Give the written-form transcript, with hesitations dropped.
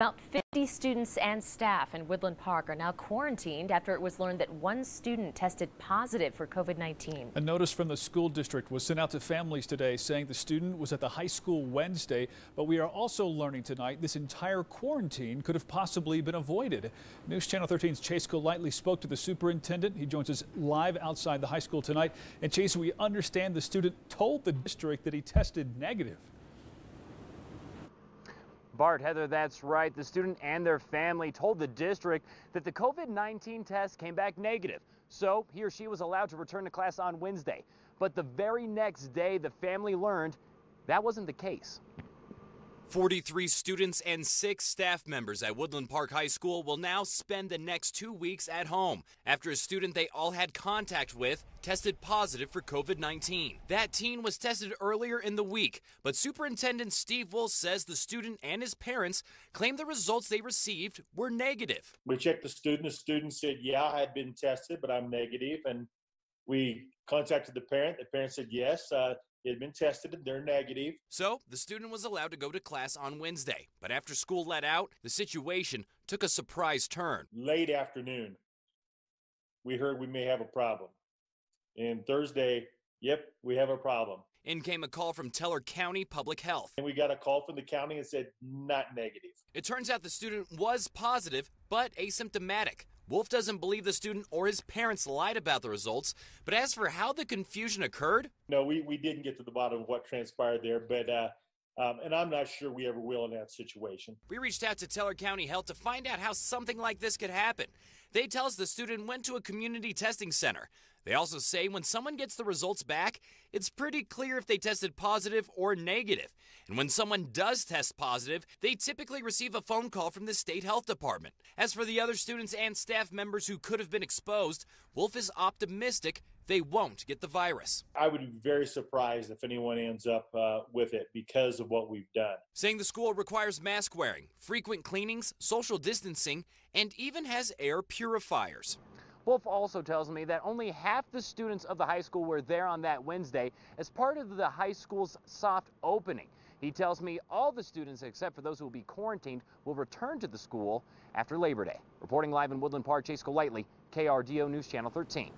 About 50 students and staff in Woodland Park are now quarantined after it was learned that one student tested positive for COVID-19. A notice from the school district was sent out to families today saying the student was at the high school Wednesday, but we are also learning tonight this entire quarantine could have possibly been avoided. News Channel 13's Chase Golightly spoke to the superintendent. He joins us live outside the high school tonight. And Chase, we understand the student told the district that he tested negative. Bart, Heather, that's right. The student and their family told the district that the COVID-19 test came back negative. So he or she was allowed to return to class on Wednesday. But the very next day, the family learned that wasn't the case. 43 students and 6 staff members at Woodland Park High School will now spend the next 2 weeks at home after a student they all had contact with tested positive for COVID-19. That teen was tested earlier in the week, but Superintendent Steve Wolf says the student and his parents claim the results they received were negative. We checked the student. The student said, yeah, I had been tested, but I'm negative. And we contacted the parent. The parent said, yes, it had been tested and they're negative. So the student was allowed to go to class on Wednesday. But after school let out, the situation took a surprise turn. Late afternoon, we heard we may have a problem. And Thursday, yep, we have a problem. In came a call from Teller County Public Health. And we got a call from the county and said, not negative. It turns out the student was positive, but asymptomatic. Wolf doesn't believe the student or his parents lied about the results, but as for how the confusion occurred... No, we didn't get to the bottom of what transpired there, but and I'm not sure we ever will in that situation. We reached out to Teller County Health to find out how something like this could happen. They tell us the student went to a community testing center. They also say when someone gets the results back, it's pretty clear if they tested positive or negative. And when someone does test positive, they typically receive a phone call from the state health department. As for the other students and staff members who could have been exposed, Wolf is optimistic they won't get the virus. I would be very surprised if anyone ends up with it because of what we've done. Saying the school requires mask wearing, frequent cleanings, social distancing, and even has air purifiers. Wolf also tells me that only half the students of the high school were there on that Wednesday as part of the high school's soft opening. He tells me all the students, except for those who will be quarantined, will return to the school after Labor Day. Reporting live in Woodland Park, Chase Golightly, KRDO News Channel 13.